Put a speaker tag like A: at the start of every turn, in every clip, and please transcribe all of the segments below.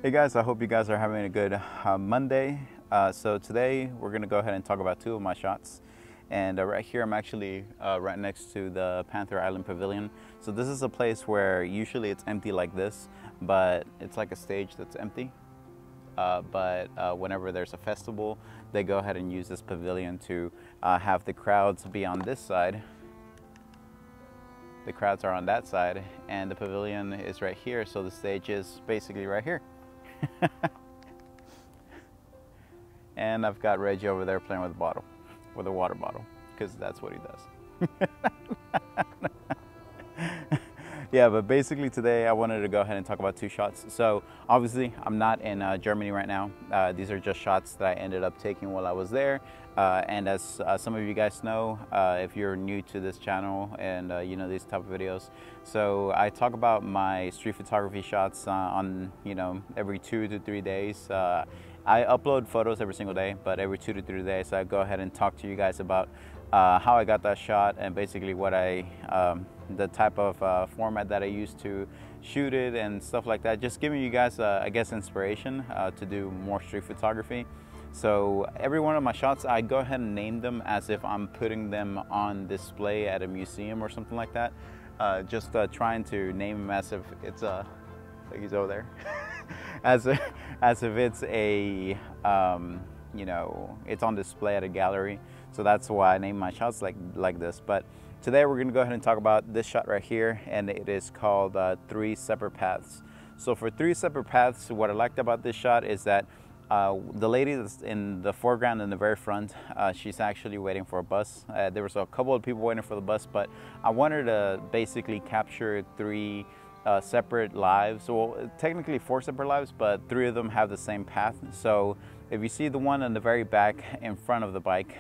A: Hey guys, I hope you guys are having a good Monday. So today we're gonna go ahead and talk about two of my shots. And right here I'm actually right next to the Panther Island Pavilion. So this is a place where usually it's empty like this, but it's like a stage that's empty. Whenever there's a festival, they go ahead and use this pavilion to have the crowds be on this side. The crowds are on that side, and the pavilion is right here, so the stage is basically right here. And I've got Reggie over there playing with a water bottle, because that's what he does. Yeah, but basically today I wanted to go ahead and talk about two shots. So obviously I'm not in Germany right now. These are just shots that I ended up taking while I was there. And as some of you guys know, if you're new to this channel and you know these type of videos, so I talk about my street photography shots on every 2 to 3 days. I upload photos every single day, but every 2 to 3 days I go ahead and talk to you guys about how I got that shot and basically what the type of format that I use to shoot it and stuff like that. Just giving you guys, I guess, inspiration to do more street photography. So every one of my shots, I go ahead and name them as if I'm putting them on display at a museum or something like that. Just trying to name them as if it's a, like he's over there, as if it's a, it's on display at a gallery. So that's why I name my shots like this. But today we're gonna go ahead and talk about this shot right here, and it is called Three Separate Paths. So for Three Separate Paths, what I liked about this shot is that the lady that's in the foreground in the very front, she's actually waiting for a bus. There was a couple of people waiting for the bus, but I wanted to basically capture three separate lives. Well, technically 4 separate lives, but 3 of them have the same path. So if you see the one in the very back in front of the bike,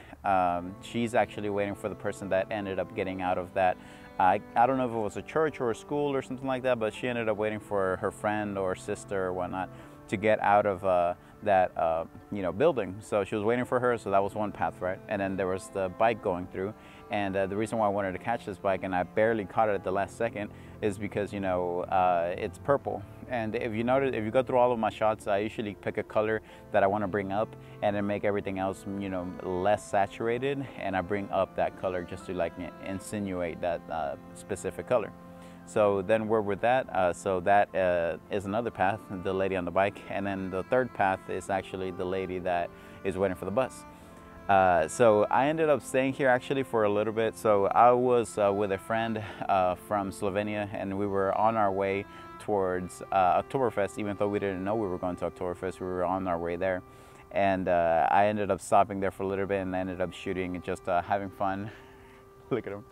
A: she's actually waiting for the person that ended up getting out of that. I don't know if it was a church or a school or something like that, but she ended up waiting for her friend or sister or whatnot to get out of that building. So she was waiting for her, so that was one path, right? And then there was the bike going through, and the reason why I wanted to catch this bike and I barely caught it at the last second is because it's purple. And if you notice, if you go through all of my shots, I usually pick a color that I want to bring up and then make everything else less saturated, and I bring up that color just to like insinuate that specific color. So then we're with that. So that is another path, the lady on the bike. And then the third path is actually the lady that is waiting for the bus. So I ended up staying here actually for a little bit. So I was with a friend from Slovenia, and we were on our way towards Oktoberfest. Even though we didn't know we were going to Oktoberfest, we were on our way there. And I ended up stopping there for a little bit and ended up shooting and just having fun. Look at him.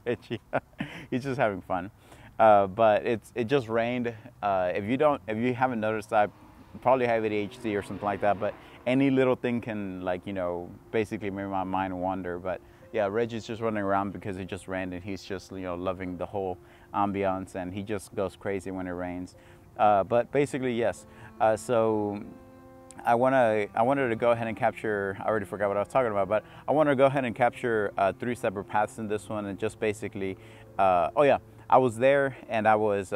A: Richie, he's just having fun. But it just rained. If you haven't noticed, I probably have ADHD or something like that, but any little thing can basically make my mind wander. But yeah, Reggie's just running around because it just rained, and he's just loving the whole ambiance, and he just goes crazy when it rains. But basically, yes. So I wanted to go ahead and capture, I already forgot what I was talking about, but I want to go ahead and capture 3 separate paths in this one, and just basically, oh yeah, I was there and I was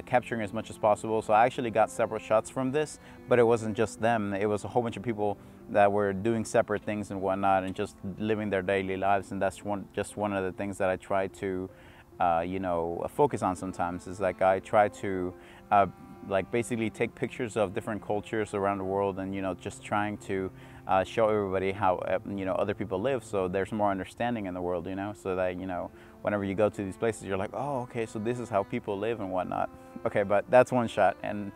A: capturing as much as possible. So I actually got several shots from this, but it wasn't just them. It was a whole bunch of people that were doing separate things and whatnot and just living their daily lives. And that's just one of the things that I try to, focus on sometimes, is like I try to basically take pictures of different cultures around the world, and just trying to show everybody how other people live, so there's more understanding in the world, so that whenever you go to these places, you're like, oh, okay, so this is how people live and whatnot. Okay, but that's one shot, and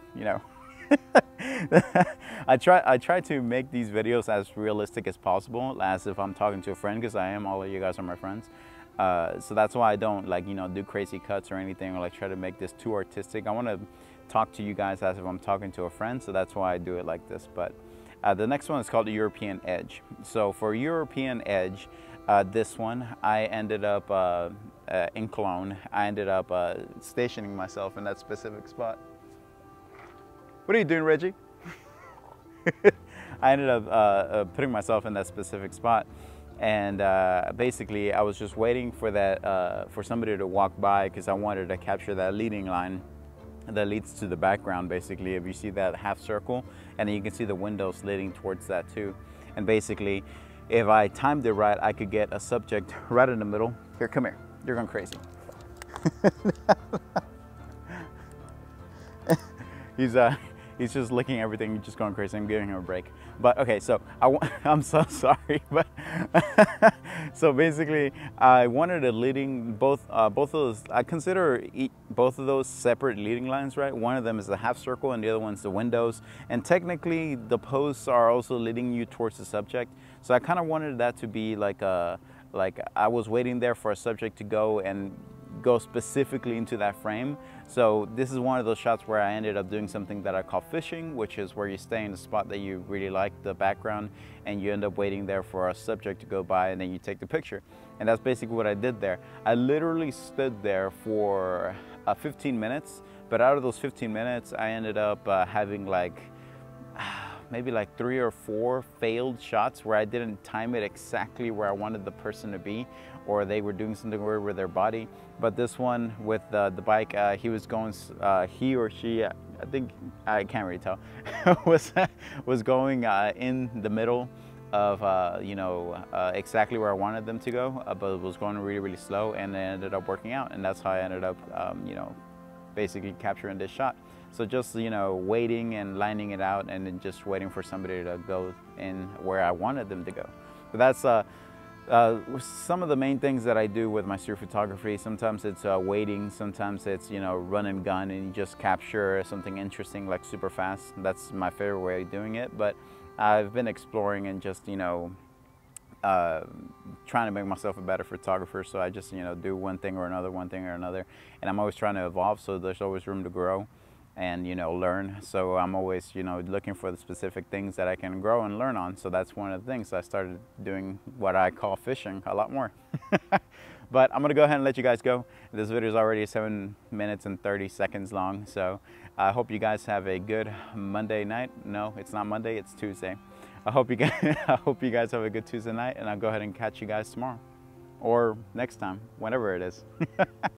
A: I try to make these videos as realistic as possible, as if I'm talking to a friend, because I am. All of you guys are my friends. So that's why I don't do crazy cuts or anything, or try to make this too artistic. I want to talk to you guys as if I'm talking to a friend, so that's why I do it like this. But the next one is called the European Edge. So for European Edge, this one, I ended up in Cologne. I ended up stationing myself in that specific spot. What are you doing, Reggie? I ended up putting myself in that specific spot. And basically I was just waiting for that for somebody to walk by, because I wanted to capture that leading line that leads to the background. Basically, if you see that half circle, and then you can see the windows leading towards that too. And basically, if I timed it right, I could get a subject right in the middle. Here, come here, you're going crazy. He's just licking everything, just going crazy. I'm giving him a break. But okay, so I'm so sorry, but so basically I wanted a leading, both of those, I consider both of those separate leading lines, right? One of them is the half circle and the other one's the windows. And technically the posts are also leading you towards the subject. So I kind of wanted that to be like I was waiting there for a subject to go and go specifically into that frame. So this is one of those shots where I ended up doing something that I call fishing, which is where you stay in the spot that you really like, the background, and you end up waiting there for a subject to go by, and then you take the picture. And that's basically what I did there. I literally stood there for 15 minutes, but out of those 15 minutes, I ended up having like maybe like 3 or 4 failed shots where I didn't time it exactly where I wanted the person to be, or they were doing something weird with their body. But this one with the bike, he was going, he or she, I think, I can't really tell, was going in the middle of, you know, exactly where I wanted them to go, but it was going really, really slow, and it ended up working out. And that's how I ended up, you know, basically capturing this shot. So just, you know, waiting and lining it out, and then just waiting for somebody to go in where I wanted them to go. But that's some of the main things that I do with my street photography. Sometimes it's waiting, sometimes it's, you know, run and gun, and you just capture something interesting like super fast. That's my favorite way of doing it. But I've been exploring and just, you know, trying to make myself a better photographer. So I just, you know, do one thing or another, and I'm always trying to evolve, so there's always room to grow and, you know, learn. So I'm always, you know, looking for the specific things that I can grow and learn on. So that's one of the things. I started doing what I call fishing a lot more. But I'm gonna go ahead and let you guys go. This video is already 7 minutes and 30 seconds long. So I hope you guys have a good Monday night. No, it's not Monday, it's Tuesday. I hope you guys have a good Tuesday night, and I'll go ahead and catch you guys tomorrow or next time, whenever it is.